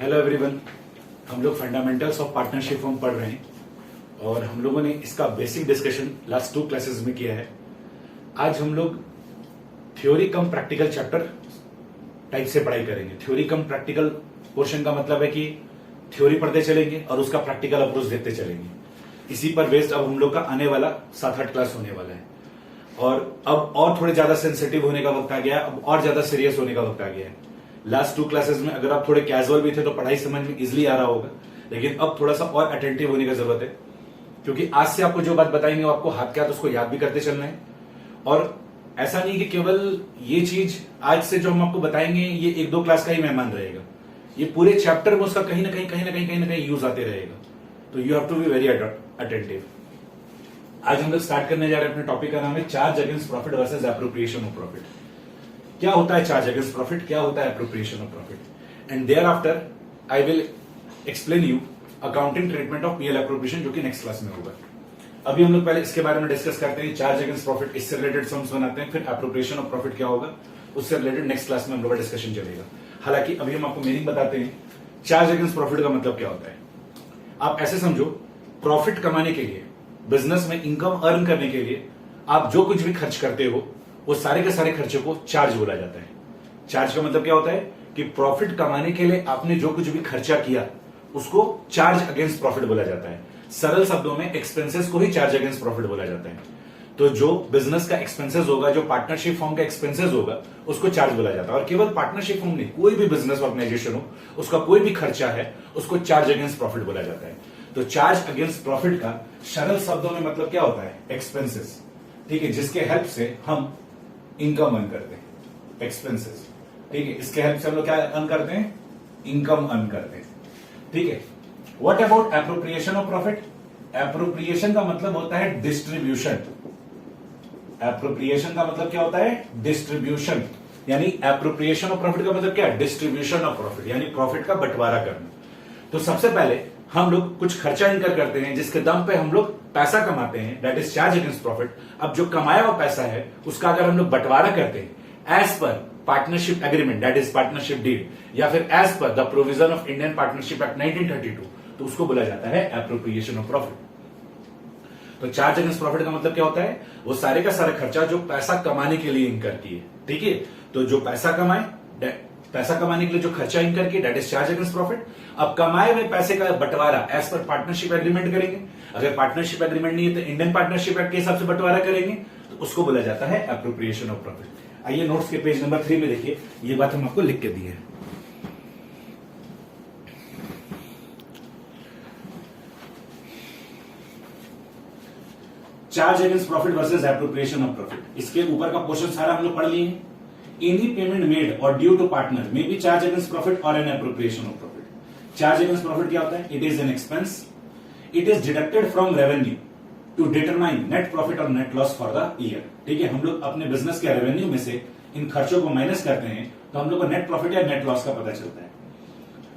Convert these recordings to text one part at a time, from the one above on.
Hello everyone. हम लोग fundamentals of partnership form पढ़ रहे हैं और हम लोगों ने इसका बेसिक डिस्कशन लास्ट 2 क्लासेस में किया है। आज हम लोग थ्योरी कम प्रैक्टिकल चैप्टर टाइप से पढ़ाई करेंगे। थ्योरी कम प्रैक्टिकल पोर्शन का मतलब है कि थ्योरी पढ़ते चलेंगे और उसका प्रैक्टिकल अप्रोच देखते चलेंगे। इसी पर बेस्ड अब हम लोग का आने वाला 7-8 क्लास होने वाला है और अब और थोड़े ज्यादा सेंसिटिव होने का वक्त आ गया है, अब और ज्यादा सीरियस होने का वक्त आ गया है। लास्ट 2 क्लासेस में अगर आप थोड़े कैजुअल भी थे तो पढ़ाई समझ में इजिली आ रहा होगा, लेकिन अब थोड़ा सा और अटेंटिव होने की जरूरत है, क्योंकि आज से आपको जो बात बताएंगे वो आपको हाथ के हाथ उसको याद भी करते चलना है। और ऐसा नहीं कि केवल ये चीज आज से जो हम आपको बताएंगे ये 1-2 क्लास का ही मेहमान रहेगा, ये पूरे चैप्टर में उसका कहीं ना कहीं यूज आते रहेगा। तो you have to be very attentive. आज हम लोग स्टार्ट करने जा रहे हैं। अपने टॉपिक का नाम है charge against profit versus appropriation of profit. क्या होता है चार्ज अगेंस्ट प्रॉफिट, क्या होता है appropriation of profit, and thereafter I will explain you accounting treatment of PL appropriation, जो कि नेक्स्ट क्लास में होगा। अभी हम लोग पहले इसके बारे में डिस्कस करते हैं। चार्ज अगेंस्ट प्रॉफिट, इससे रिलेटेड सम्स बनाते हैं, फिर एप्रोप्रिएशन ऑफ प्रॉफिट क्या होगा उससे रिलेटेड नेक्स्ट क्लास में हम लोग का डिस्कशन चलेगा। हालांकि अभी हम आपको मीनिंग बताते हैं। चार्ज अगेंस्ट प्रॉफिट का मतलब क्या होता है, आप ऐसे समझो, प्रॉफिट कमाने के लिए, बिजनेस में इनकम अर्न करने के लिए आप जो कुछ भी खर्च करते हो वो सारे के सारे खर्चों को चार्ज बोला जाता है। चार्ज का मतलब क्या होता है कि प्रॉफिट कमाने के लिए आपने जो कुछ भी खर्चा किया उसको चार्ज अगेंस्ट प्रॉफिट बोला जाता है। सरल शब्दों में एक्सपेंसेस को ही चार्ज अगेंस्ट प्रॉफिट बोला जाता है। तो जो बिजनेस का एक्सपेंसेस होगा, जो पार्टनरशिप फॉर्म का एक्सपेंसेस होगा, उसको चार्ज बोला जाता है। और केवल पार्टनरशिप फॉर्म नहीं, कोई भी बिजनेस ऑर्गेनाइजेशन हो उसका कोई भी खर्चा है उसको चार्ज अगेंस्ट प्रॉफिट बोला जाता है। तो चार्ज अगेंस्ट प्रॉफिट का सरल शब्दों में मतलब क्या होता है, एक्सपेंसेस, ठीक है, जिसके हेल्प से हम इनकम अर्न करते हैं, एक्सपेंसेस, ठीक है, इसके हेल्प से हम लोग क्या अर्न करते हैं, इनकम अर्न करते हैं, ठीक है। What about appropriation of profit, appropriation का मतलब होता है डिस्ट्रीब्यूशन। एप्रोप्रिएशन का मतलब क्या होता है, डिस्ट्रीब्यूशन, यानी एप्रोप्रिएशन ऑफ प्रॉफिट का मतलब क्या है, डिस्ट्रीब्यूशन ऑफ प्रॉफिट, यानी प्रॉफिट का बंटवारा करना। तो सबसे पहले हम लोग कुछ खर्चा इनकर करते हैं जिसके दम पे हम लोग पैसा कमाते हैं, that is charge against profit. अब जो कमाया हुआ पैसा है उसका अगर हम लोग बंटवारा करते हैं as per partnership agreement, that is partnership deed, या फिर as per the provision of Indian partnership act 1932, तो उसको बोला जाता है एप्रोप्रिएशन ऑफ प्रॉफिट। तो चार्ज अगेंस्ट प्रॉफिट का मतलब क्या होता है, वो सारे का सारा खर्चा जो पैसा कमाने के लिए इनकर किए, ठीक है। तो जो पैसा कमाए, पैसा कमाने के लिए जो खर्चा इनकर किए, that is charge against profit. अब कमाए हुए पैसे का बंटवारा एज पर पार्टनरशिप एग्रीमेंट करेंगे। अगर पार्टनरशिप एग्रीमेंट नहीं है तो इंडियन पार्टनरशिप एक्ट के हिसाब से बंटवारा करेंगे, तो उसको बोला जाता है एप्रोप्रिएशन ऑफ प्रॉफिट। आइए नोट्स के पेज नंबर 3 में देखिए, ये बात हम आपको लिख के दी है। Charge against profit versus appropriation of profit, इसके ऊपर का पोर्शन सारा हम लोग पढ़ लिए हैं। Any payment made or due to partner may be charge against profit or an appropriation of profit. Charge against profit क्या होता है? It is an expense. It is deducted from revenue to determine net profit or net loss for the year. ठीक है, हम लोग अपने business के revenue में से इन खर्चों को माइनस करते हैं तो हम लोग को नेट प्रॉफिट या नेट लॉस का पता चलता है।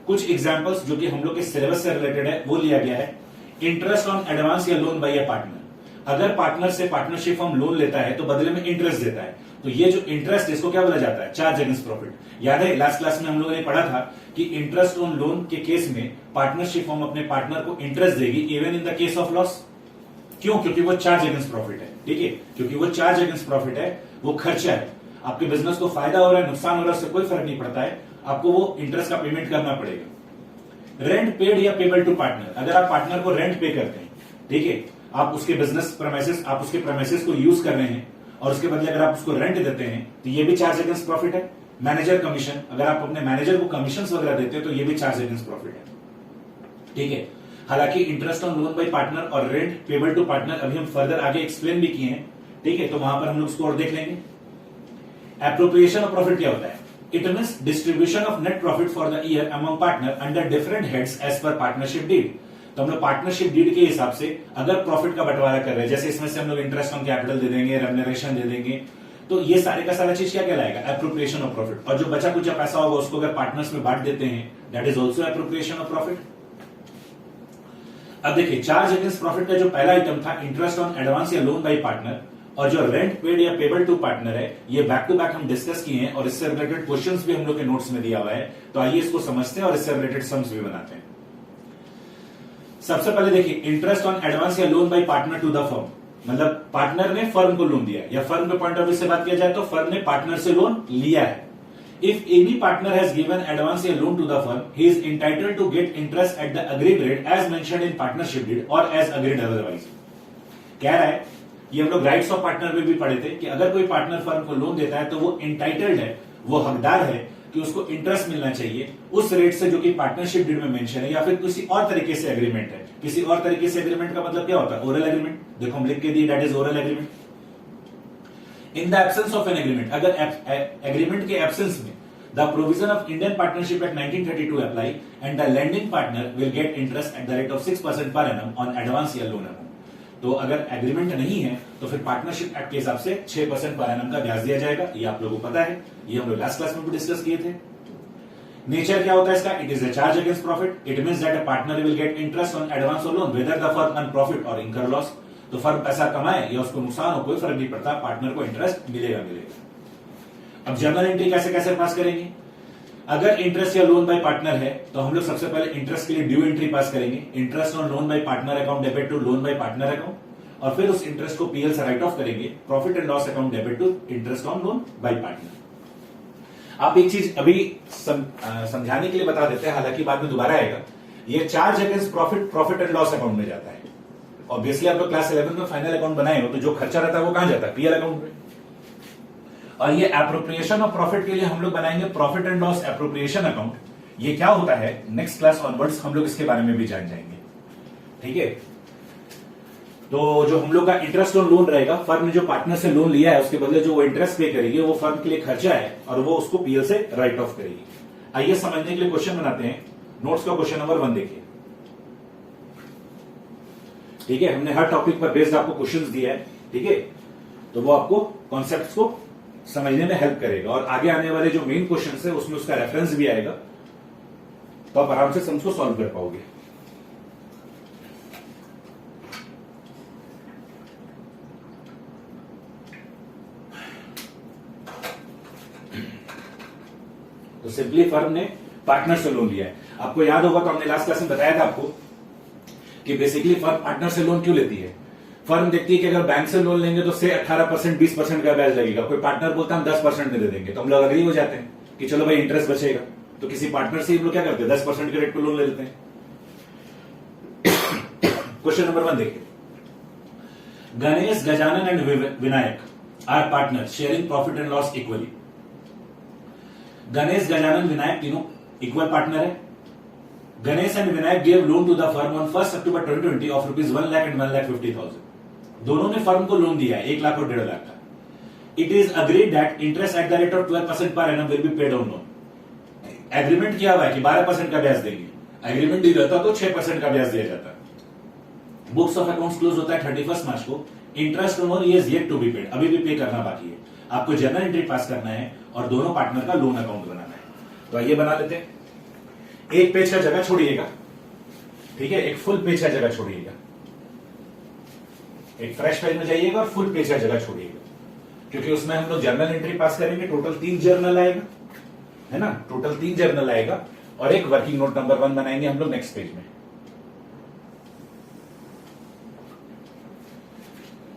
कुछ एग्जांपल्स जो कि हम लोग के सिलेबस से रिलेटेड है वो लिया गया है। इंटरेस्ट ऑन एडवांस या लोन बाय अ पार्टनर, अगर पार्टनर से पार्टनरशिप फॉर्म लोन लेता है तो बदले में इंटरेस्ट देता है, तो ये जो इंटरेस्ट है इसको क्या बोला जाता है, चार्ज अगेंस्ट प्रॉफिट। याद है लास्ट क्लास में हम लोगों ने पढ़ा था कि इंटरेस्ट ऑन लोन के केस में पार्टनरशिप फॉर्म अपने पार्टनर को इंटरेस्ट देगी even in the case of loss. क्यों? क्योंकि वो चार्ज अगेंस्ट प्रॉफिट है, ठीक है, क्योंकि वो चार्ज अगेंस्ट प्रॉफिट है, वो खर्चा है। आपके बिजनेस को फायदा हो रहा है, नुकसान हो रहा है, उससे कोई फर्क नहीं पड़ता है, आपको वो इंटरेस्ट का पेमेंट करना पड़ेगा। रेंट पेड या पेबल टू पार्टनर, अगर आप पार्टनर को रेंट पे करते हैं, ठीक है, आप उसके बिजनेस प्रेमिसेस, आप उसके प्रेमिसेस को यूज कर रहे हैं और उसके बदले अगर आप उसको रेंट देते हैं तो ये भी चार्ज अगेंस्ट प्रॉफिट है। मैनेजर कमीशन, अगर आप अपने मैनेजर को कमीशन वगैरह देते हैं तो ये भी चार्ज अगेंस्ट प्रॉफिट है, ठीक है। हालांकि interest on loan by partner और रेंट पेबल टू पार्टनर अभी हम फर्दर आगे एक्सप्लेन भी किए हैं, ठीक है, तो वहां पर हम लोग उसको और देख लेंगे। एप्रोप्रिएशन ऑफ प्रॉफिट क्या होता है, it means distribution of net profit for the year among partner under different heads as per partnership deed. तो हम लोग पार्टनरशिप डीड के हिसाब से अगर प्रॉफिट का बंटवारा कर रहे हैं, जैसे इसमें से हम लोग इंटरेस्ट ऑन कैपिटल दे देंगे, रेम्यूनरेशन दे देंगे, तो ये सारे का सारा चीज क्या कहलाएगा, एप्रोप्रिएशन ऑफ प्रॉफिट। और जो बचा कुछ पैसा होगा उसको अगर पार्टनर्स में बांट देते हैं, that is also appropriation of profit. अब देखिए चार्ज अगेंस्ट प्रॉफिट का जो पहला आइटम था इंटरेस्ट ऑन एडवांस या लोन बाय पार्टनर, और जो रेंट पेड या पेबल टू पार्टनर है, ये बैक टू बैक हम डिस्कस किए हैं और इससे रिलेटेड क्वेश्चंस भी हम लोग के नोट्स में दिया हुआ है। तो आइए इसको समझते हैं और इससे रिलेटेड सम्स भी बनाते हैं। सबसे पहले देखिए, इंटरेस्ट ऑन एडवांस या loan by partner to the firm, मतलब पार्टनर ने फर्म को लोन दिया है, या फर्म के पॉइंट ऑफ व्यू से बात किया जाए तो फर्म ने पार्टनर से लोन लिया है। If any partner has given advance या loan to the firm, he is entitled to get interest at the agreed rate as mentioned in partnership deed और एज अग्रीड अदरवाइज। कह रहा है, ये हम लोग राइट्स ऑफ पार्टनर में भी पढ़े थे कि अगर कोई पार्टनर फर्म को लोन देता है तो वो इंटाइटल्ड है, वो हकदार है कि उसको इंटरेस्ट मिलना चाहिए उस रेट से जो कि पार्टनरशिप डीड में मेंशन है, या फिर किसी और तरीके से एग्रीमेंट है। किसी और तरीके से एग्रीमेंट का मतलब क्या होता है? Oral agreement. देखो हम लिख के दिए, that is oral agreement. In the absence of an agreement, अगर एग्रीमेंट के एब्सेंस में the provision of Indian partnership act 1932 apply and the lending partner will get interest at the rate of 6% per annum on advance या loan amount. तो अगर agreement नहीं है तो फिर पार्टनरशिप एक्ट के हिसाब से 6% पर एनम का ब्याज दिया जाएगा। ये आप लोगों को पता है, ये हम लोग लास्ट क्लास में भी डिस्कस किए थे। नेचर क्या होता है इसका? It is a charge against profit. It means that a partner will get interest on advance और loan whether the firm earn profit और इनकर लॉस। तो फर्म पैसा कमाए या उसको नुकसान हो, कोई फर्क नहीं पड़ता, पार्टनर को इंटरेस्ट मिलेगा। अब जर्नल एंट्री कैसे कैसे पास करेंगे? अगर इंटरेस्ट या लोन बाय पार्टनर है तो हम लोग सबसे पहले इंटरेस्ट के लिए ड्यू एंट्री पास करेंगे, interest on loan by partner account debit to loan by partner account, और फिर उस इंटरेस्ट को पीएल से राइट ऑफ करेंगे, profit and loss account debit to interest on loan by partner. आप एक चीज अभी समझाने के लिए बता देते हैं, हालांकि बाद में दोबारा आएगा। ये charge against profit profit and loss account में जाता है। ऑब्वियसली आप लोग क्लास 11 में फाइनल अकाउंट बनाए हो तो जो खर्चा रहता है वो कहां जाता है? पीएल अकाउंट में। और ये एप्रोप्रिएशन ऑफ प्रॉफिट के लिए हम लोग बनाएंगे profit and loss appropriation account. ये क्या होता है, नेक्स्ट क्लास ऑनवर्ड्स हम लोग इसके बारे में भी जान जाएंगे। ठीक है, तो जो हम लोग का इंटरेस्ट ऑन लोन रहेगा, फर्म ने जो पार्टनर से लोन लिया है उसके बदले जो वो इंटरेस्ट पे करेगी वो फर्म के लिए खर्चा है और वो उसको पीएल से राइट ऑफ करेगी। आइए समझने के लिए क्वेश्चन बनाते हैं। नोट्स का क्वेश्चन नंबर 1 देखिए। ठीक है, हमने हर टॉपिक पर बेस्ड आपको क्वेश्चंस दिया है। ठीक है, तो वो आपको कॉन्सेप्ट्स को समझने में हेल्प करेगा और आगे आने वाले जो मेन क्वेश्चंस है उसमें उसका रेफरेंस भी आएगा, तो आप आराम से सम्स को सॉल्व कर पाओगे। तो सिंपली फर्म ने पार्टनर से लोन लिया है। आपको याद होगा तो हमने लास्ट क्लास में बताया था आपको कि बेसिकली फर्म पार्टनर से लोन क्यों लेती है। फर्म देखती है कि अगर बैंक से लोन लेंगे तो से 18% 20% का ब्याज लगेगा, कोई पार्टनर बोलता है हम 10% में दे देंगे, तो हम लोग अग्री हो जाते हैं कि चलो भाई इंटरेस्ट बचेगा। तो किसी पार्टनर से हम लोग क्या करते हैं, 10% के रेट पर लोन ले लेते हैं। क्वेश्चन नंबर 1 देखिए। Ganesh, Gajanan and Vinayak are partner sharing profit and loss equally. Ganesh, Gajanan, Vinayak तीनों इक्वल पार्टनर है। Ganesh and Vinayak give loan to the firm on 1 October 2020 of rupees 1 lakh and 1,50,000। दोनों ने फर्म को लोन दिया है 1 लाख और 1.5 लाख का। It is agreed that interest at the rate of 12% per annum will be paid on loan. Agreement किया हुआ है कि 12% का ब्याज देंगे। एग्रीमेंट नहीं रहता तो 6% का ब्याज दिया जाता है। बुक्स ऑफ अकाउंट्स क्लोज होता है 31 मार्च को। Interest on loan is yet to be paid, अभी भी पे करना बाकी है। आपको जर्नल एंट्री पास करना है और दोनों पार्टनर का लोन अकाउंट बनाना है। तो आइए बना लेते हैं। एक पेज का जगह छोड़िएगा, ठीक है, एक फुल पेज का जगह छोड़िएगा। एक फ्रेश पेज में जाइएगा और फुल पेज का जगह छोड़िएगा, क्योंकि उसमें हम लोग जर्नल एंट्री पास करेंगे। टोटल 3 जर्नल आएगा, है ना, टोटल 3 जर्नल आएगा और एक वर्किंग नोट नंबर 1 बनाएंगे हम लोग नेक्स्ट पेज में।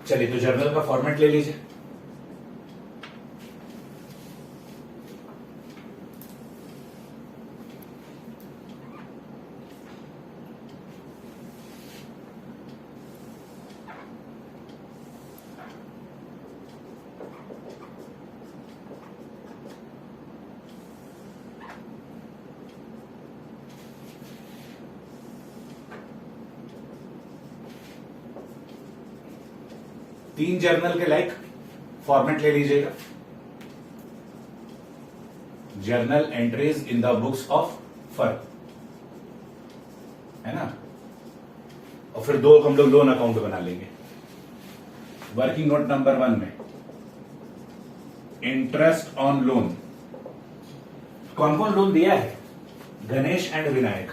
चलिए, तो जर्नल का फॉर्मेट ले लीजिए। तीन जर्नल के लाइक फॉर्मेट ले लीजिएगा। Journal entries in the books of firm, है ना, और फिर 2 हम लोग लोन अकाउंट बना लेंगे। वर्किंग नोट नंबर 1 में इंटरेस्ट ऑन लोन, कौन कौन लोन दिया है? गणेश एंड विनायक।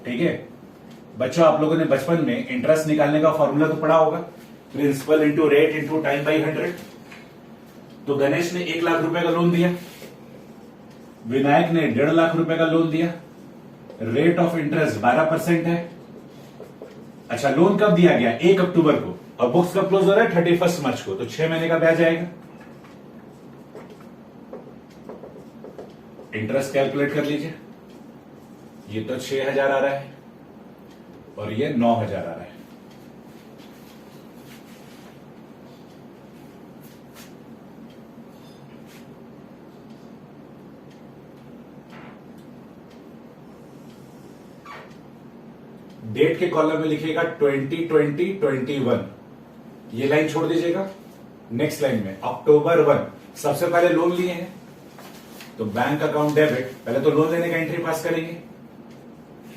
ठीक है बच्चों, आप लोगों ने बचपन में इंटरेस्ट निकालने का फॉर्मूला तो पढ़ा होगा। Principal into rate into time by 100। तो गणेश ने 1 लाख रुपए का लोन दिया, विनायक ने 1.5 लाख रुपए का लोन दिया, रेट ऑफ इंटरेस्ट 12% है। अच्छा, लोन कब दिया गया? 1 अक्टूबर को, और बुक्स कब क्लोज हो रहा है? 31 मार्च को। तो 6 महीने का ब्याज आएगा। इंटरेस्ट कैलकुलेट कर लीजिए। ये तो 6,000 आ रहा है और ये 9,000 आ रहा है। डेट के कॉलम में लिखिएगा 2020-21, ये लाइन छोड़ दीजिएगा। नेक्स्ट लाइन में अक्टूबर 1, सबसे पहले लोन लिए हैं तो बैंक अकाउंट डेबिट, पहले तो लोन लेने का एंट्री पास करेंगे।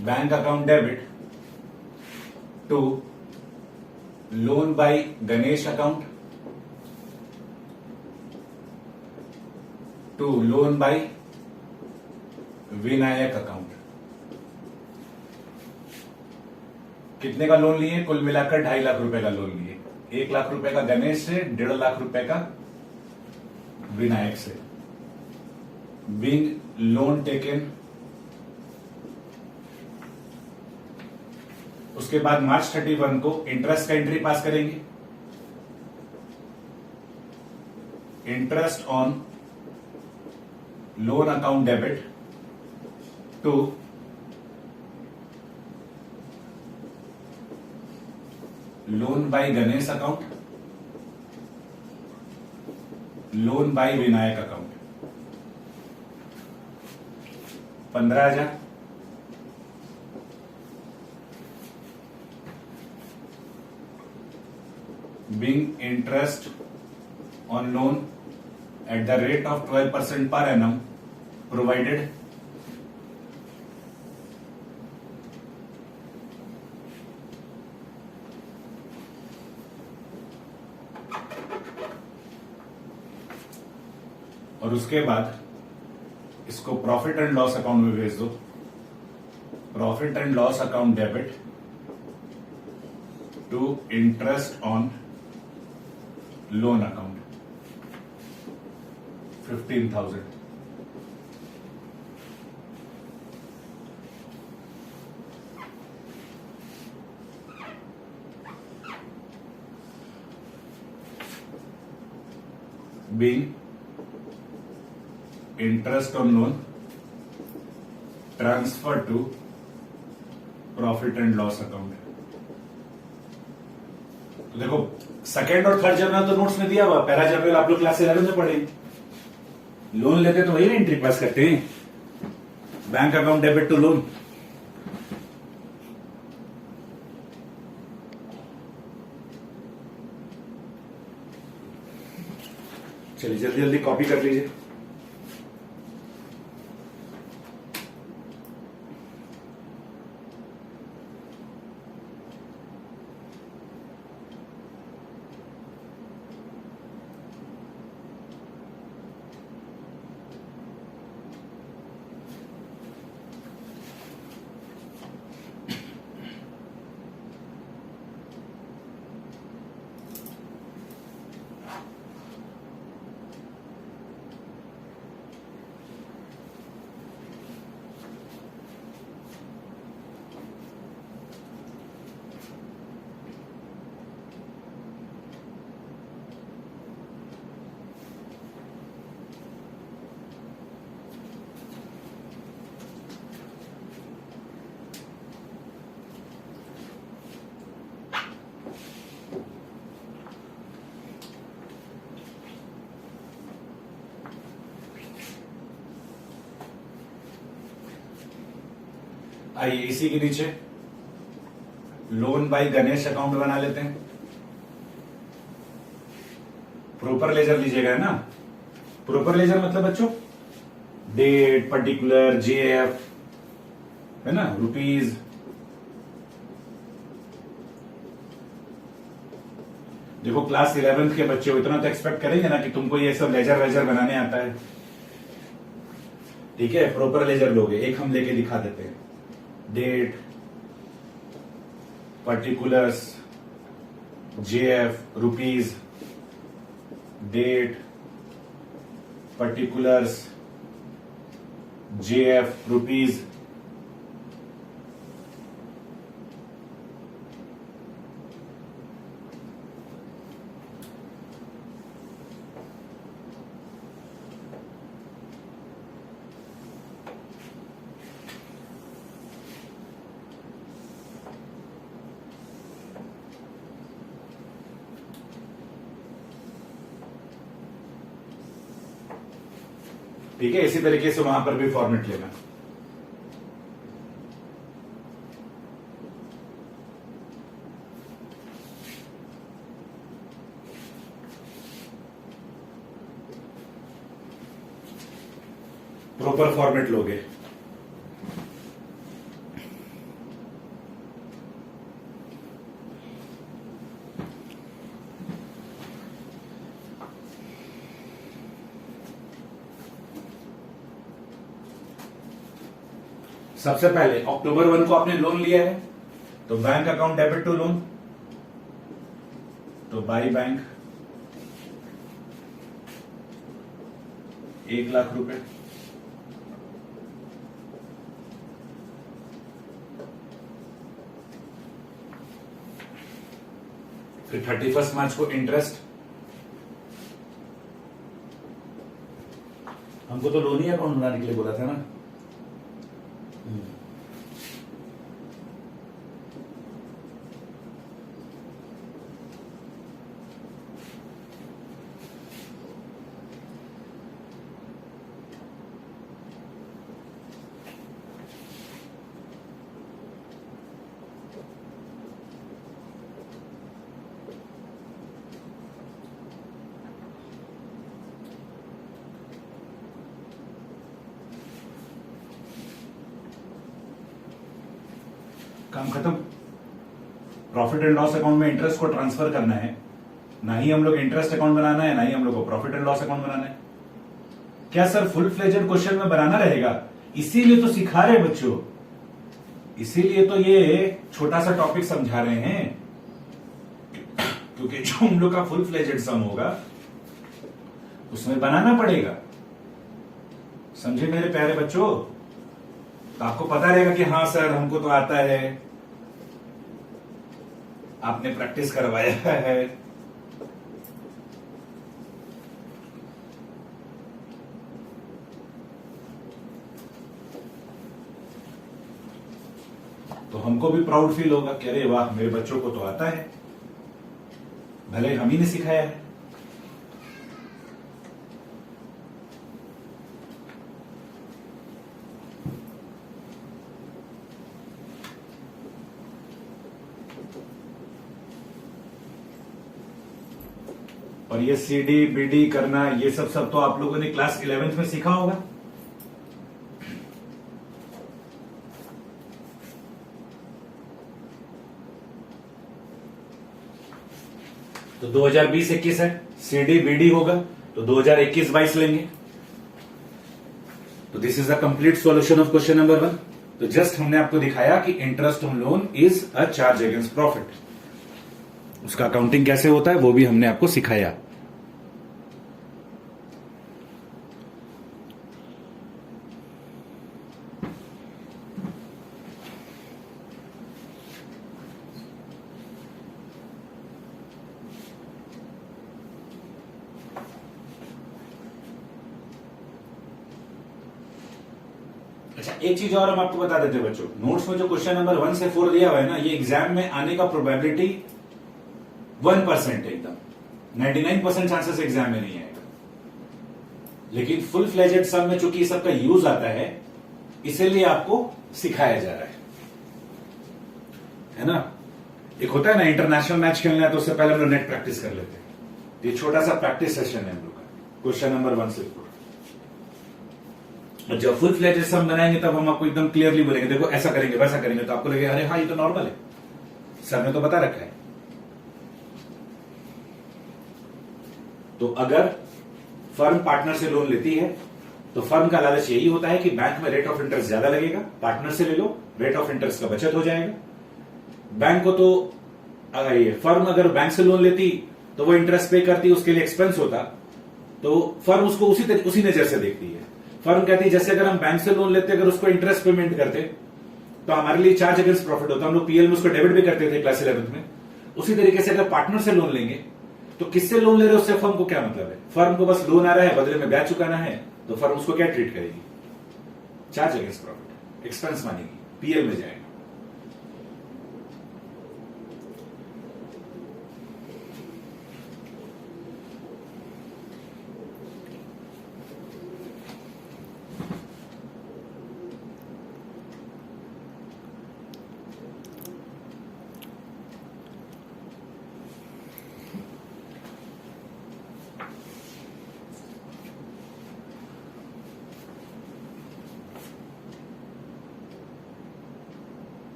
Bank account debit to loan by Ganesh account to loan by Vinayak account. कितने का लोन लिए? कुल मिलाकर 2.5 लाख रुपए का लोन लिए। 1 लाख रुपए का गणेश से, 1.5 लाख रुपए का विनायक से। बीइंग लोन टेकन, उसके बाद मार्च 31 को इंटरेस्ट का एंट्री पास करेंगे। Interest on loan account debit to loan by Ganesh account, loan by Vinayak account. 15,000। Being interest on loan at the rate of 12% per annum provided और उसके बाद इसको प्रॉफिट एंड लॉस अकाउंट में भेज दो। Profit and loss account debit to interest on loan account 15,000। Being interest on loan transfer to profit and loss account. तो देखो, second और थर्ड जर्नल तो नोट्स में दिया हुआ, पहला जर्नल आप लोग क्लास 11 में पढ़े। लोन लेते तो वही ना एंट्री पास करते हैं, bank account debit to loan. चलिए जल्दी जल्दी कॉपी कर लीजिए। आइए इसी के नीचे लोन बाय गणेश अकाउंट बना लेते हैं। प्रॉपर लेजर लीजिएगा ना। प्रॉपर लेजर मतलब बच्चों डेट, पर्टिकुलर, जेएफ, है ना, रुपीज। देखो क्लास 11th के बच्चे हो, इतना तो एक्सपेक्ट करेंगे ना कि तुमको ये सब लेजर वेजर बनाने आता है। ठीक है, प्रॉपर लेजर लोगे। एक हम लेके दिखा देते हैं। Date, particulars, JF rupees, date, particulars, JF rupees, ठीक है। इसी तरीके से वहां पर भी फॉर्मेट लेना। प्रॉपर फॉर्मेट लोगे। सबसे पहले अक्टूबर 1 को आपने लोन लिया है, तो bank account debit to loan, तो बाई बैंक 1,00,000 रुपए। फिर 31 मार्च को इंटरेस्ट, हमको तो लोन ही अकाउंट बनाने के लिए बोला था ना। काम खत्म। प्रॉफिट एंड लॉस अकाउंट में इंटरेस्ट को ट्रांसफर करना है, ना ही हम लोग इंटरेस्ट अकाउंट बनाना है, ना ही हम लोग को प्रॉफिट एंड लॉस अकाउंट बनाना है। क्या सर फुल फ्लेजेड क्वेश्चन में बनाना रहेगा? इसीलिए तो सिखा रहे बच्चों, इसीलिए तो ये छोटा सा टॉपिक समझा रहे हैं, क्योंकि जो हम लोग का फुल फ्लेजेड सम होगा उसमें बनाना पड़ेगा। समझे मेरे प्यारे बच्चों? तो आपको पता रहेगा कि हाँ सर हमको तो आता है, आपने प्रैक्टिस करवाया है। तो हमको भी प्राउड फील होगा कि अरे वाह मेरे बच्चों को तो आता है, भले हम ही ने सिखाया है। और ये CD BD करना, ये सब तो आप लोगों ने क्लास 11th में सीखा होगा। तो 2020-21 है, CD BD होगा तो 2021-22 लेंगे। तो this is the complete solution of question number 1। तो जस्ट हमने आपको दिखाया कि interest on loan is a charge against profit, उसका अकाउंटिंग कैसे होता है वो भी हमने आपको सिखाया। अच्छा, एक चीज और हम आपको बता देते हैं बच्चों, नोट्स में जो क्वेश्चन नंबर 1 से 4 दिया हुआ है ना, ये एग्जाम में आने का प्रोबेबिलिटी 1% है, एकदम 99% चांसेस एग्जाम में नहीं आएगा। लेकिन फुल फ्लेजेड सम में चूंकि सबका यूज आता है, इसीलिए आपको सिखाया जा रहा है ना। एक होता है ना इंटरनेशनल मैच खेलना है तो उससे पहले हम लोग नेट प्रैक्टिस कर लेते हैं। ये छोटा सा प्रैक्टिस सेशन है हम लोग का, क्वेश्चन नंबर 1 से 4। जब फुल फ्लेजेड सम बनाएंगे तब हम आपको एकदम क्लियरली बोलेंगे देखो ऐसा करेंगे वैसा करेंगे, तो आपको लगेगा अरे हाँ ये तो नॉर्मल है, सर ने तो बता रखा है। तो अगर फर्म पार्टनर से लोन लेती है तो फर्म का लालच यही होता है कि बैंक में रेट ऑफ इंटरेस्ट ज्यादा लगेगा, पार्टनर से ले लो, रेट ऑफ इंटरेस्ट का बचत हो जाएगा। बैंक को तो ये फर्म अगर बैंक से लोन लेती तो वो इंटरेस्ट पे करती, उसके लिए एक्सपेंस होता, तो फर्म उसको उसी नजर से देखती है। फर्म कहती है जैसे अगर हम बैंक से लोन लेते, अगर उसको इंटरेस्ट पेमेंट करते तो हमारे लिए चार्ज अगेंस्ट प्रॉफिट होता, हम लोग पीएल में उसको डेबिट भी करते थे क्लास 11th में। उसी तरीके से अगर पार्टनर से लोन लेंगे तो किससे लोन ले रहे हो उससे फर्म को क्या मतलब है? फर्म को बस लोन आ रहा है, बदले में ब्याज चुकाना है, तो फर्म उसको क्या ट्रीट करेगी? चार्ज अगेंस्ट प्रॉफिट, एक्सपेंस मानेगी, पीएल में जाएगा।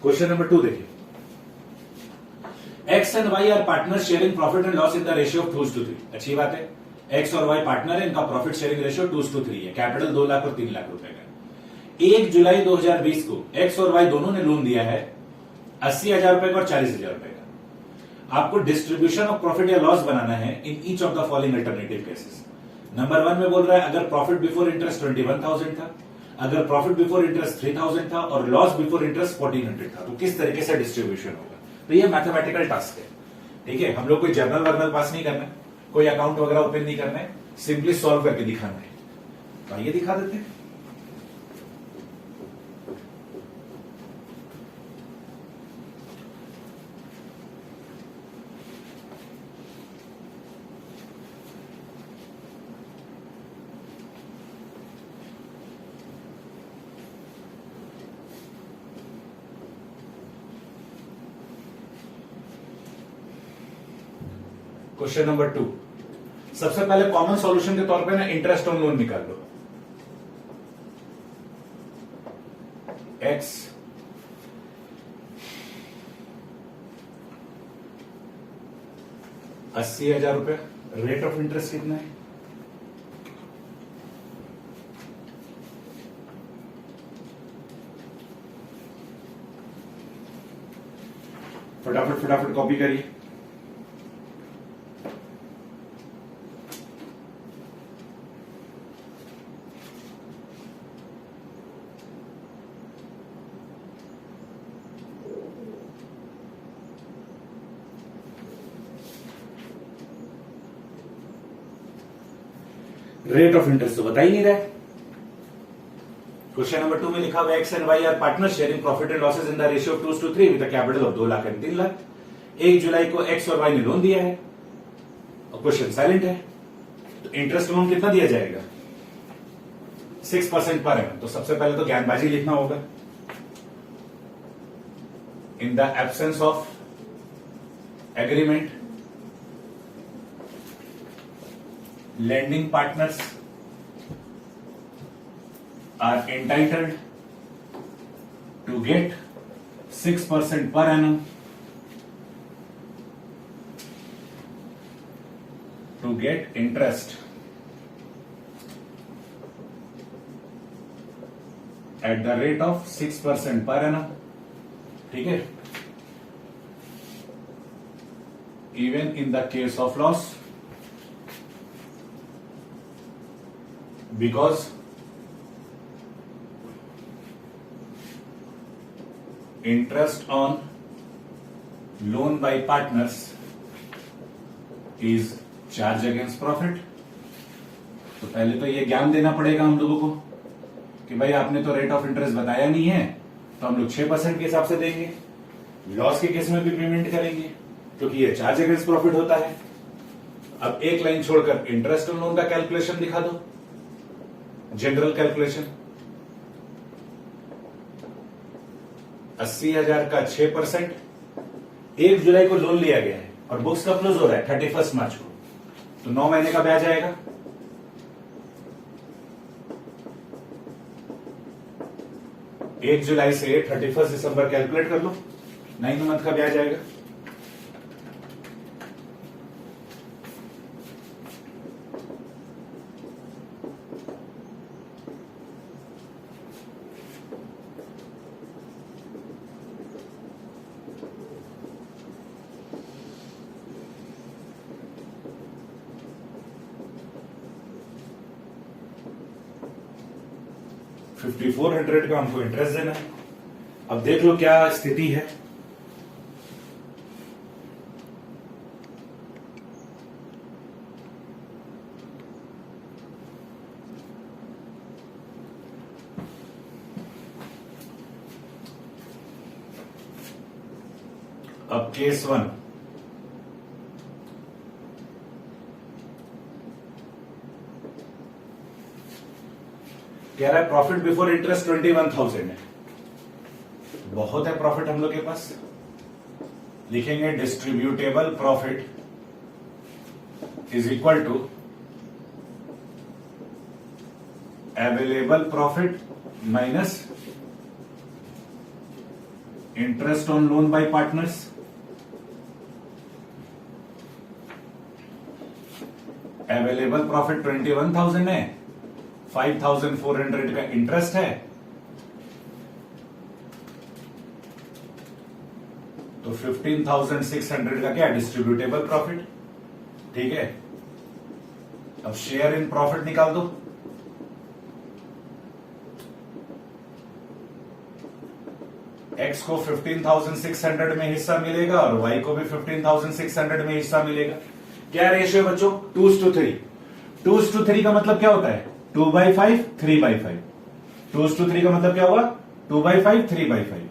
क्वेश्चन नंबर 2 देखिए, X and Y are partner sharing profit and loss in the ratio of 2:3। अच्छी बात है, एक्स और वाई पार्टनर है, इनका प्रॉफिट शेयरिंग रेशियो 2:3 है। कैपिटल 2 लाख और 3 लाख रुपए का। 1 जुलाई 2020 को एक्स और वाई दोनों ने लोन दिया है 80,000 रुपए का और 40,000 रुपए का। आपको डिस्ट्रीब्यूशन ऑफ प्रॉफिट या लॉस बनाना है in each of the following alternative cases. Number 1 में बोल रहा है अगर प्रॉफिट बिफोर इंटरेस्ट 21,000 था, अगर प्रॉफिट बिफोर इंटरेस्ट 3,000 था और लॉस बिफोर इंटरेस्ट 1,400 था, तो किस तरीके से डिस्ट्रीब्यूशन होगा? तो ये मैथमेटिकल टास्क है, ठीक है। हम लोग कोई जर्नल वर्नल पास नहीं करना है, कोई अकाउंट वगैरह ओपन नहीं करना है, सिंपली सॉल्व करके दिखाना है। तो आइए दिखा देते हैं। क्वेश्चन नंबर 2, सबसे पहले कॉमन सॉल्यूशन के तौर पे ना इंटरेस्ट ऑन लोन निकाल लो। एक्स ₹80,000, रेट ऑफ इंटरेस्ट कितना है? फटाफट फटाफट कॉपी करिए। रेट ऑफ इंटरेस्ट तो बता ही नहीं रहा है। क्वेश्चन नंबर 2 में लिखा हुआ X and Y are partner sharing profit and losses in the ratio of 2:3 with a capital of 2 lakh and 3 lakh. 1 जुलाई को एक्स और वाई ने लोन दिया है और क्वेश्चन साइलेंट है, तो इंटरेस्ट लोन कितना दिया जाएगा? 6% पर एनम। तो सबसे पहले तो ज्ञानबाजी लिखना होगा। In the absence of agreement, lending partners are entitled to get 6% per annum to get interest at the rate of 6% per annum, ठीक है, even in the case of loss, because interest on loan by partners is charge against profit। तो पहले तो ये ज्ञान देना पड़ेगा हम लोगों को कि भाई आपने तो रेट ऑफ इंटरेस्ट बताया नहीं है, तो हम लोग 6% के हिसाब से देंगे। लॉस के केस में भी पेमेंट करेंगे क्योंकि ये चार्ज अगेंस्ट प्रॉफिट होता है। अब एक लाइन छोड़कर इंटरेस्ट ऑन लोन का कैलकुलेशन दिखा दो, जनरल कैलकुलेशन। 80,000 का 6%, 1 जुलाई को लोन लिया गया है और बुक्स कब क्लोज हो रहा है? 31 मार्च को, तो 9 महीने का ब्याज आएगा। एक जुलाई से 31 दिसंबर कैलकुलेट कर लो, 9 मंथ का ब्याज आएगा। 5400 का हमको इंटरेस्ट देना है। अब देख लो क्या स्थिति है। अब केस 1, कह रहा है प्रॉफिट बिफोर इंटरेस्ट 21,000 है। बहुत है प्रॉफिट हम लोग के पास। लिखेंगे distributable profit is equal to available profit minus interest on loan by partners. Available profit 21,000 है, 5,400 का इंटरेस्ट है, तो 15,600 का क्या डिस्ट्रीब्यूटेबल प्रॉफिट। ठीक है, अब शेयर इन प्रॉफिट निकाल दो। एक्स को 15,600 में हिस्सा मिलेगा और वाई को भी 15,600 में हिस्सा मिलेगा। क्या रेशियो बच्चों? 2:3। 2:3 का मतलब क्या होता है? 2/5 3/5। 2:3 का मतलब क्या होगा? 2/5 3/5।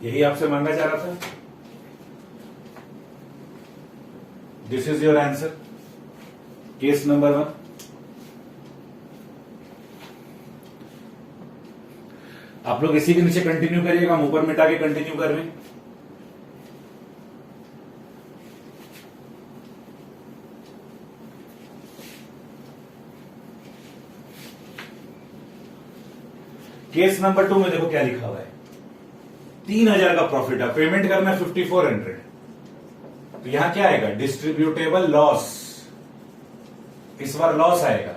यही आपसे मांगा जा रहा था। This is your answer, case number 1। आप लोग इसी के नीचे कंटिन्यू करिएगा, हम ऊपर मिटा के कंटिन्यू कर रहे हैं। केस नंबर 2 में देखो क्या लिखा हुआ है। 3,000 का प्रॉफिट है, पेमेंट करना है 5400। तो यहां क्या आएगा? Distributable loss. इस बार लॉस आएगा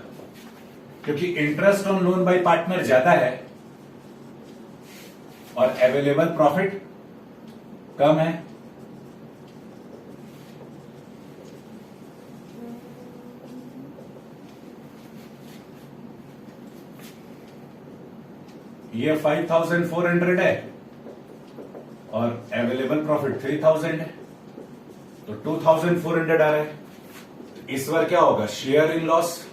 क्योंकि interest on loan by partner ज्यादा है और अवेलेबल प्रॉफिट कम है। ये 5,400 है और अवेलेबल प्रॉफिट 3,000 है, तो 2,400 आ रहा है। इस बार क्या होगा? Share in loss.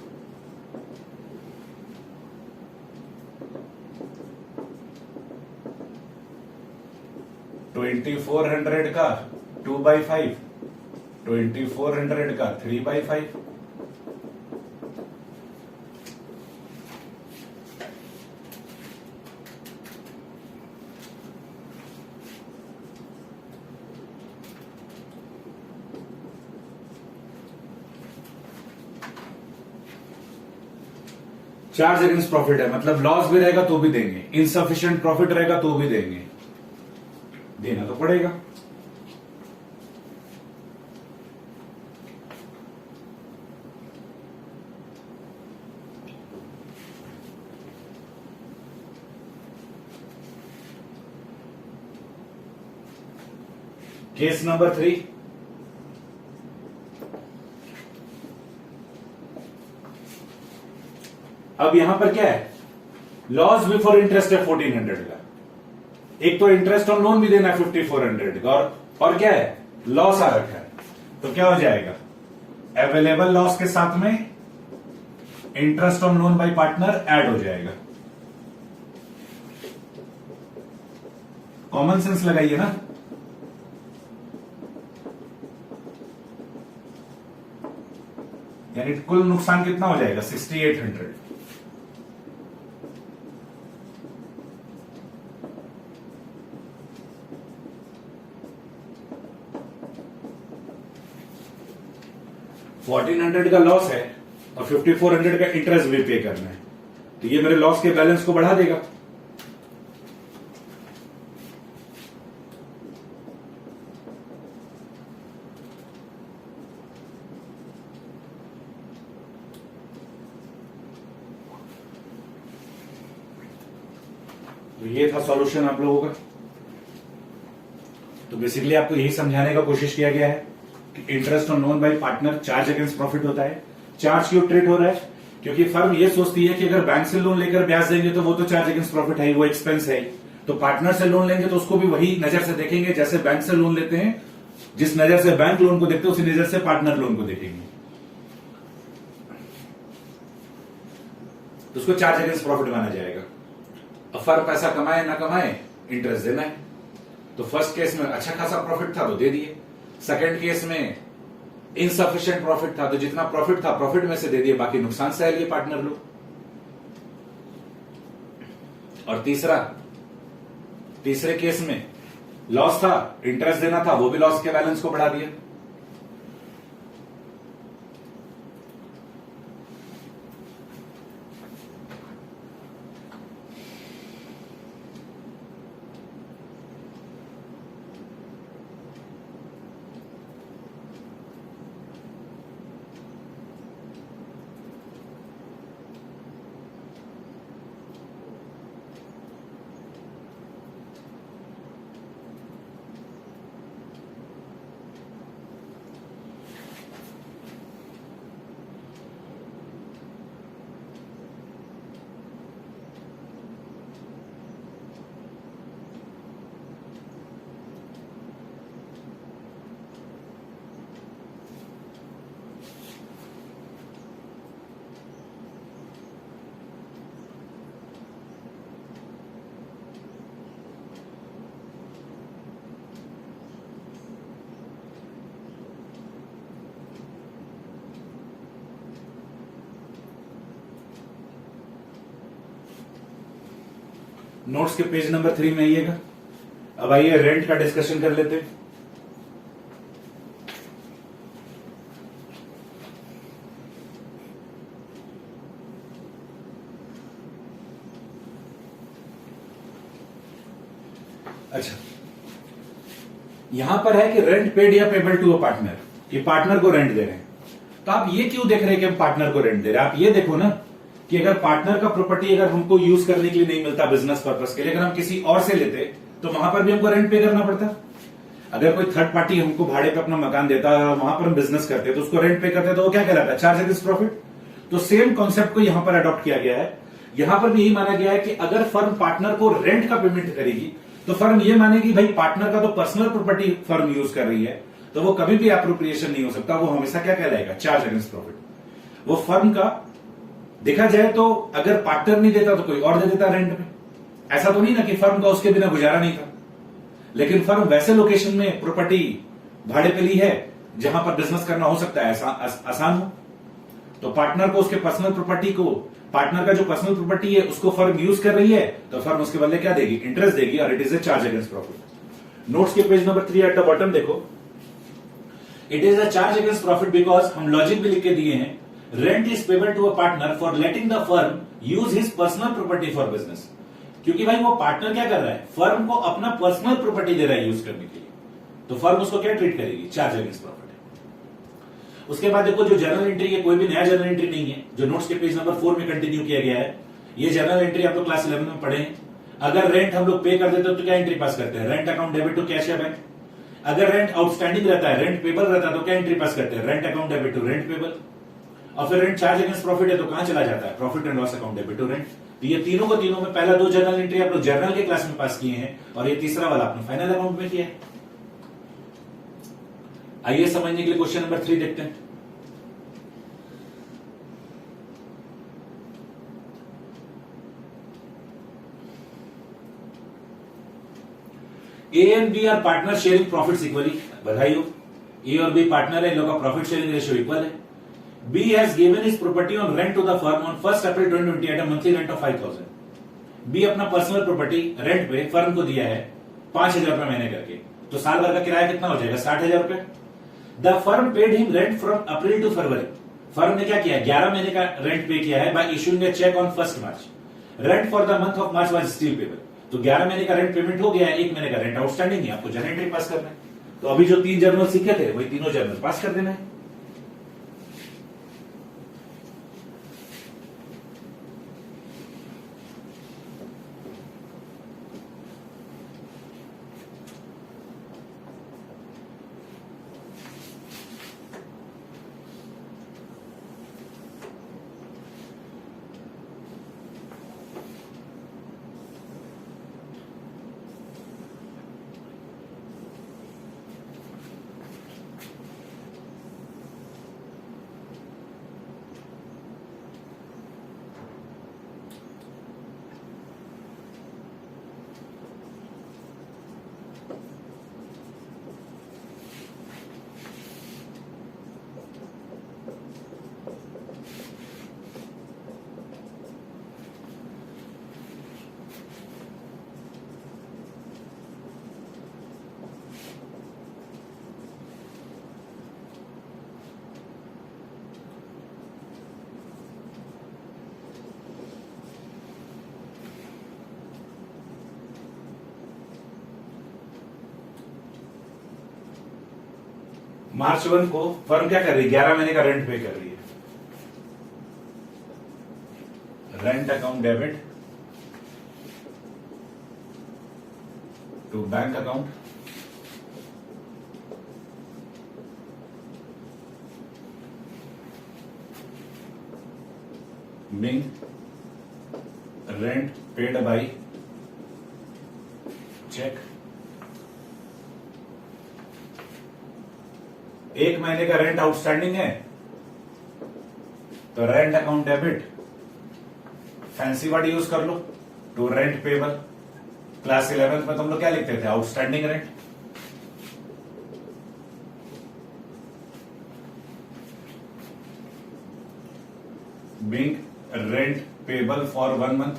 $2,400 का 2/5, 2,400 का 3/5। चार्ज अगेंस्ट प्रॉफिट है, मतलब लॉस भी रहेगा तो भी देंगे, इनसफिशिएंट प्रॉफिट रहेगा तो भी देंगे, देना तो पड़ेगा। केस नंबर 3, अब यहां पर क्या है? लॉस बिफोर इंटरेस्ट है 1,400 का। एक तो इंटरेस्ट ऑन लोन भी देना है 5,400 का, और क्या है? लॉस आ रखा है। तो क्या हो जाएगा? अवेलेबल लॉस के साथ में interest on loan by partner add हो जाएगा। कॉमन सेंस लगाइए ना। यानी कुल नुकसान कितना हो जाएगा? 6,800। $1,400 का लॉस है और 5,400 का इंटरेस्ट भी पे करना है, तो ये मेरे लॉस के बैलेंस को बढ़ा देगा। तो ये था सॉल्यूशन आप लोगों का। तो बेसिकली आपको यही समझाने का कोशिश किया गया है कि interest on loan by partner charge against profit होता है। चार्ज क्यों ट्रीट हो रहा है? क्योंकि फर्म ये सोचती है कि अगर बैंक से लोन लेकर ब्याज देंगे तो वो तो चार्ज अगेंस्ट प्रॉफिट है, वो एक्सपेंस है। तो पार्टनर से लोन लेंगे तो उसको भी वही नजर से देखेंगे जैसे बैंक से लोन लेते हैं। जिस नजर से बैंक लोन को देखते हैं उसी नजर से पार्टनर लोन को देखेंगे। तो उसको चार्ज अगेंस्ट प्रॉफिट माना जाएगा। अब फर्म पैसा कमाए ना कमाए, इंटरेस्ट देना है। तो फर्स्ट केस में अच्छा खासा प्रॉफिट था तो दे दिए। सेकंड केस में इनसफिशिएंट प्रॉफिट था तो जितना प्रॉफिट था प्रॉफिट में से दे दिए, बाकी नुकसान सह लिए पार्टनर लोग। और तीसरे केस में लॉस था, इंटरेस्ट देना था, वो भी लॉस के बैलेंस को बढ़ा दिया। नोट्स के पेज नंबर 3 में आइएगा। अब आइए रेंट का डिस्कशन कर लेते हैं। अच्छा, यहां पर है कि रेंट पेड या पेबल टू अ पार्टनर, कि पार्टनर को रेंट दे रहे हैं। तो आप ये क्यों देख रहे हैं कि हम पार्टनर को रेंट दे रहे हैं? आप ये देखो ना कि अगर पार्टनर का प्रॉपर्टी अगर हमको यूज करने के लिए नहीं मिलता बिजनेस पर्पस के लिए, अगर हम किसी और से लेते तो वहां पर भी हमको रेंट पे करना पड़ता। अगर कोई थर्ड पार्टी हमको भाड़े पे अपना मकान देता, वहां पर हम बिजनेस करते तो उसको रेंट पे करते तो वो क्या कहलाता? Charge against profit. तो सेम कॉन्सेप्ट को यहां पर अडॉप्ट किया गया है। यहां पर भी यही माना गया है कि अगर फर्म पार्टनर को रेंट का पेमेंट करेगी तो फर्म ये मानेगी भाई पार्टनर का तो पर्सनल प्रॉपर्टी फर्म यूज कर रही है, तो वो कभी भी एप्रोप्रिएशन नहीं हो सकता, वो हमेशा क्या कहलाएगा? Charge against profit. वो फर्म का देखा जाए तो अगर पार्टनर नहीं देता तो कोई और दे देता रेंट पे। ऐसा तो नहीं ना कि फर्म का उसके बिना गुजारा नहीं था, लेकिन फर्म वैसे लोकेशन में प्रॉपर्टी भाड़े पे ली है जहां पर बिजनेस करना हो सकता है आसान हो। तो पार्टनर को उसके पर्सनल प्रॉपर्टी को, पार्टनर का जो पर्सनल प्रॉपर्टी है उसको फर्म यूज कर रही है, तो फर्म उसके बदले क्या देगी? इंटरेस्ट देगी, और it is a charge against profit. Notes के page number 3 at the bottom देखो, it is a charge against profit because हम लॉजिक भी लिख के दिए हैं, rent is payable to a partner for letting the firm use his personal property for business. क्योंकि भाई वो पार्टनर क्या कर रहा है? फर्म को अपना पर्सनल प्रॉपर्टी दे रहा है यूज करने के लिए, तो फर्म उसको क्या ट्रीट करेगी? Charge against profit. उसके बाद देखो जो जर्नल एंट्री है, कोई भी नया जर्नल एंट्री नहीं है, जो नोट्स के पेज नंबर 4 में कंटिन्यू किया गया है। ये जर्नल एंट्री आप लोग क्लास 11 में पढ़े हैं। अगर रेंट हम लोग पे कर देते तो क्या एंट्री पास करते हैं? Rent account debit to cash या बैंक। अगर रेंट आउटस्टैंडिंग रहता है, रेंट पेबल रहता है, तो क्या एंट्री पास करते हैं? Rent account debit to rent payable. और फिर रेंट चार्ज अगेंस्ट प्रॉफिट है तो कहां चला जाता है? Profit and loss account debit to rent. तो ये तीनों को तीनों में पहला 2 जर्नल एंट्री आप लोग जर्नल के क्लास में पास किए हैं, और ये तीसरा वाला आपने फाइनल अकाउंट में किया है। आइए समझने के लिए क्वेश्चन नंबर 3 देखते हैं। A and B are partner sharing profits equally. बधाई हो, ए और बी पार्टनर है, इन लोगों का प्रॉफिट शेयरिंग रेशियो इक्वल है। B has given his property on rent to the firm on 1 April 2020 at a monthly rent of 5000। B अपना personal property rent पे फर्म को दिया है 5000 रुपए महीने करके, तो साल भर का किराया कितना हो जाएगा? 60,000 रुपए। The firm paid him rent from April to February. Firm ने क्या किया? 11 महीने का रेंट पे किया है by issuing a cheque on 1 March. Rent for the month of March was still payable. तो 11 महीने का रेंट पेमेंट हो गया है, 1 महीने का रेंट आउटस्टैंडिंग है, आपको जर्नल एंट्री पास करना है। तो अभी जो 3 जर्नल सीखे थे वही तीनों जर्नल पास कर देना है। मार्च 1 को फर्म क्या कर रही है, 11 महीने का रेंट पे कर रही है। Rent account debit to bank account, being rent paid by check। एक महीने का रेंट आउटस्टैंडिंग है तो rent account debit, fancy word use कर लो, to rent payable. Class 11th में तुम लोग क्या लिखते थे, outstanding rent. being rent payable for 1 month,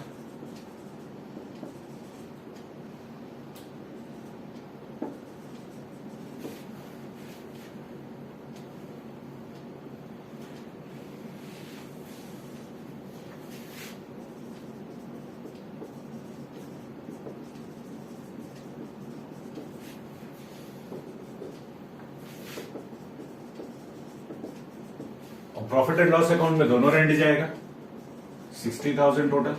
और प्रॉफिट एंड लॉस अकाउंट में दोनों रेंट जाएगा, 60,000 टोटल।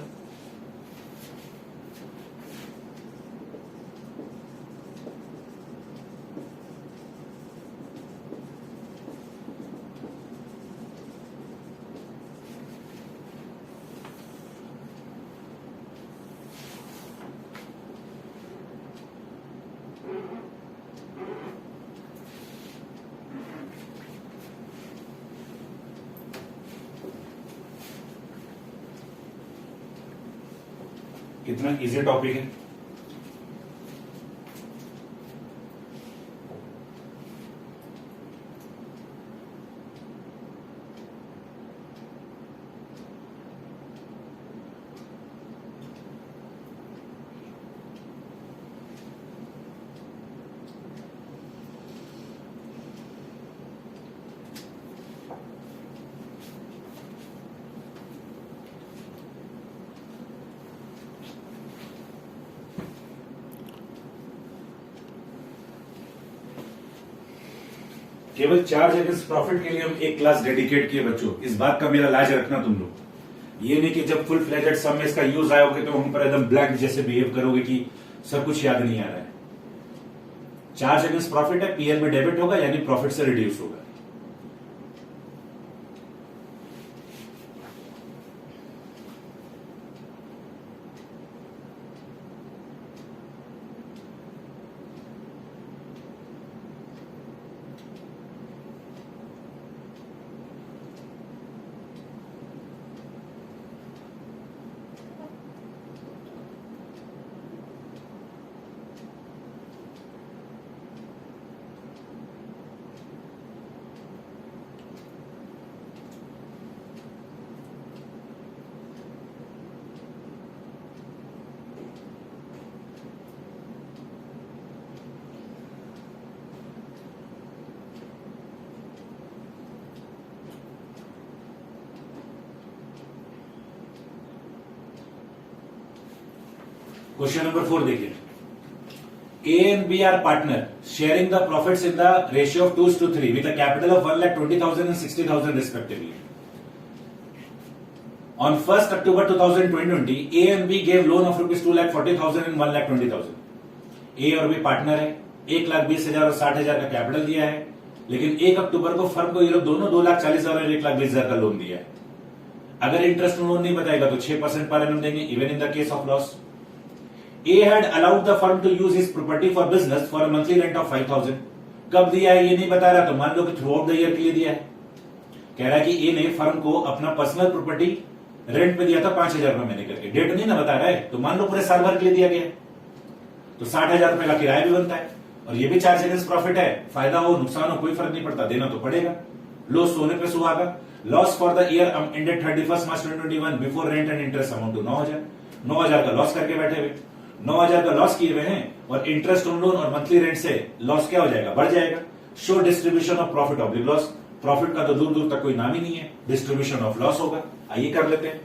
कितना इजी टॉपिक है। केवल चार्ज अगेंस्ट प्रॉफिट के लिए हम एक क्लास डेडिकेट किए बच्चों, इस बात का मेरा लाज रखना तुम लोग। ये नहीं कि जब फुल फ्लेजेड सम में इसका यूज आयोगे तो हम पर एकदम ब्लैंक जैसे बिहेव करोगे कि सब कुछ याद नहीं आ रहा है। चार्ज अगेंस्ट प्रॉफिट है, पीएल में डेबिट होगा यानी प्रॉफिट से रिड्यूस होगा। क्वेश्चन नंबर 4 देखिए, A and B are partner sharing the profits in the ratio of 2:3 with a capital of 1,20,000 and 60,000 respectively. On 1st October 2020, A and B gave loan of rupees 2,40,000 and 1,20,000. A और B partner है, 1,20,000 और 60,000 का capital दिया है, लेकिन 1 अक्टूबर को firm को ये लोग दोनों 2,40,000 और 1,20,000 का लोन दिया है। अगर इंटरेस्ट लोन नहीं बताएगा तो 6% पर एनम देंगे, even in the case of loss. A had allowed the firm to use his property for business for a monthly rent of 5,000. कब दिया है ये नहीं बता रहा, तो मान लो कि थ्रू आउट द ईयर के लिए दिया है। कह रहा है कि ए ने फर्म को अपना पर्सनल प्रॉपर्टी रेंट पे दिया था 5,000 रुपए महीने करके, डेट नहीं ना बता रहा है, तो मान लो पूरे साल भर के लिए दिया गया तो 60,000 रुपए का किराया भी बनता है और ये भी चार्ज अगेंस्ट प्रॉफिट है। फायदा हो नुकसान हो कोई फर्क नहीं पड़ता, देना तो पड़ेगा। लॉस होने पे सुहागा। Loss for the year ended 31 March 2021 before rent and interest amount to 9,000। 9,000 का लॉस करके बैठे हुए, 9,000 का लॉस किए हुए हैं और इंटरेस्ट ऑन लोन और मंथली रेंट से लॉस क्या हो जाएगा, बढ़ जाएगा। Show distribution of profit oblique loss. Profit का तो दूर दूर तक कोई नाम ही नहीं है, डिस्ट्रीब्यूशन ऑफ लॉस होगा। आइए कर लेते हैं।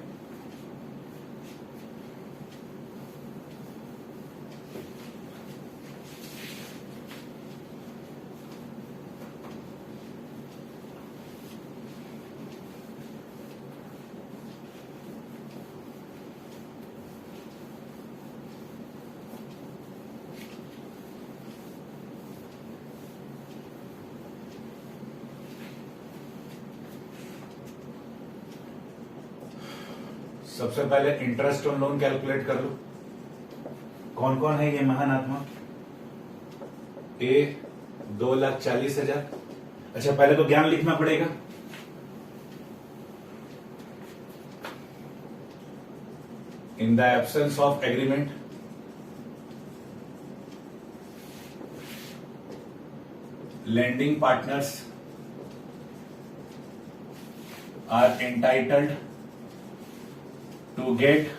सबसे पहले इंटरेस्ट ऑन लोन कैलकुलेट कर लो। कौन कौन है ये महान आत्मा? ए 2,40,000। अच्छा, पहले तो ज्ञान लिखना पड़ेगा। In the absence of agreement, lending partners are entitled to get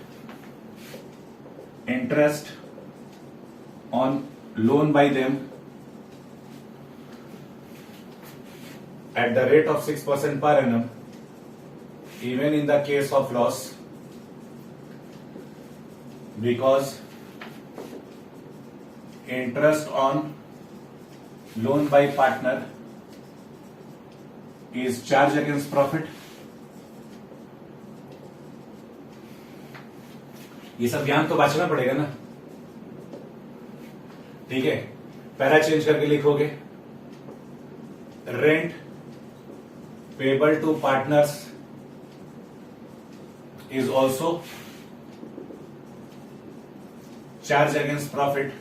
interest on loan by them at the rate of 6% per annum, even in the case of loss, because interest on loan by partner is charge against profit। ये सब ज्ञान तो बांचना पड़ेगा ना, ठीक है। Para change करके लिखोगे, rent payable to partners is also charge against profit.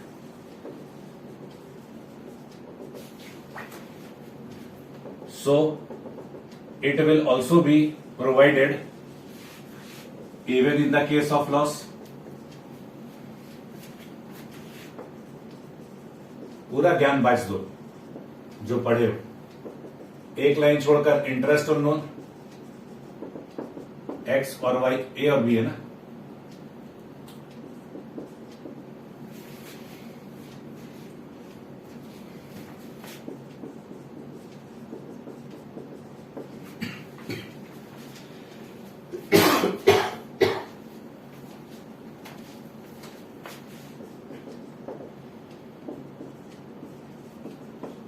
So it will also be provided even in the case of loss। पूरा ज्ञान बांच दो जो पढ़े हो, एक लाइन छोड़कर इंटरेस्ट ऑन लोन, एक्स और वाई, ए और बी है ना।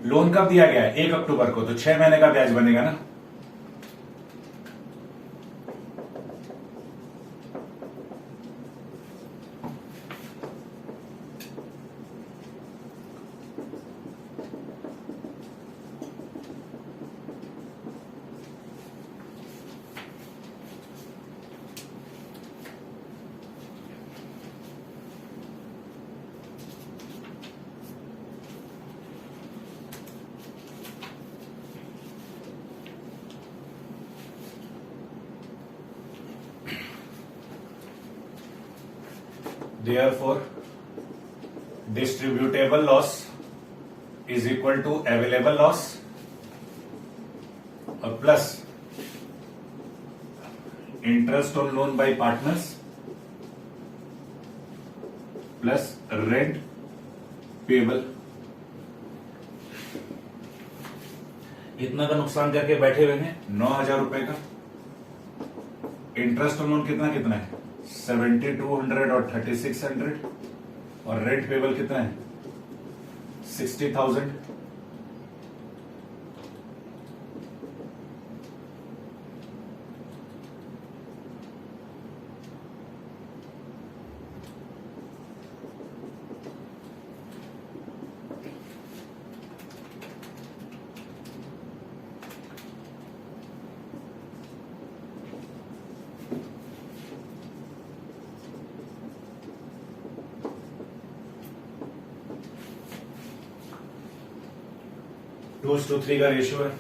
लोन कब दिया गया है? 1 अक्टूबर को, तो 6 महीने का ब्याज बनेगा ना। Therefore, distributable loss is equal to available loss plus interest on loan by partners plus rent payable। इतना का नुकसान करके बैठे हुए हैं 9,000 रुपए का। इंटरेस्ट ऑन लोन कितना कितना है? 7,200 और 3,600, और रेंट पेबल कितना है? 60,000। टू 2:3 का रेशियो है।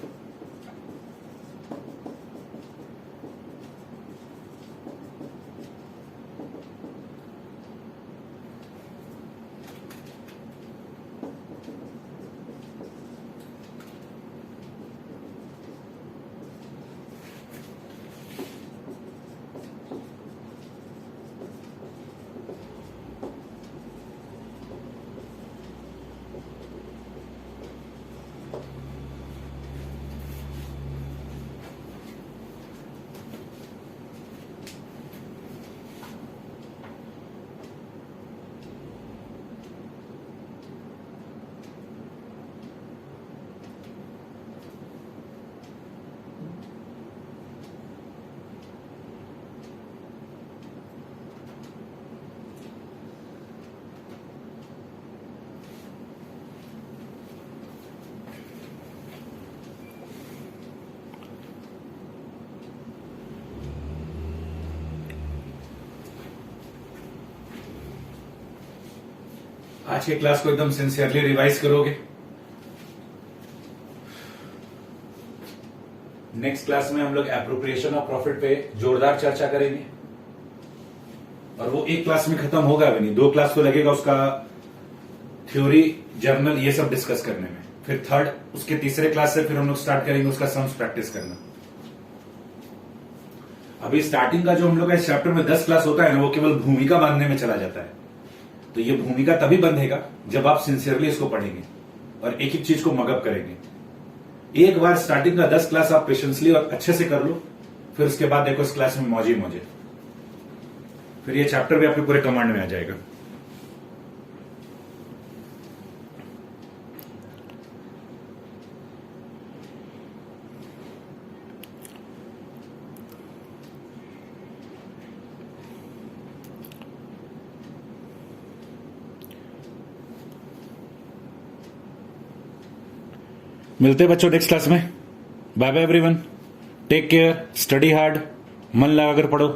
आज के क्लास को एकदम सिंसियरली रिवाइज करोगे। नेक्स्ट क्लास में हम लोग एप्रोप्रिएशन ऑफ प्रॉफिट पे जोरदार चर्चा करेंगे, और वो एक क्लास में खत्म होगा भी नहीं, 2 क्लास तो लगेगा उसका थ्योरी, जर्नल, ये सब डिस्कस करने में। फिर थर्ड, उसके तीसरे क्लास से फिर हम लोग स्टार्ट करेंगे उसका सम्स प्रैक्टिस करना। अभी स्टार्टिंग का जो हम लोग का इस चैप्टर में 10 क्लास होता है ना, वो केवल भूमिका बांधने में चला जाता है। तो ये भूमिका तभी बंधेगा जब आप सिंसियरली इसको पढ़ेंगे और एक एक चीज को मगअप करेंगे। एक बार स्टार्टिंग का 10 क्लास आप पेशेंसली और अच्छे से कर लो, फिर उसके बाद देखो इस क्लास में मौज ही मौज है। फिर ये चैप्टर भी आपके पूरे कमांड में आ जाएगा। मिलते हैं बच्चों नेक्स्ट क्लास में। Bye bye everyone, take care, study hard, मन लगाकर पढ़ो।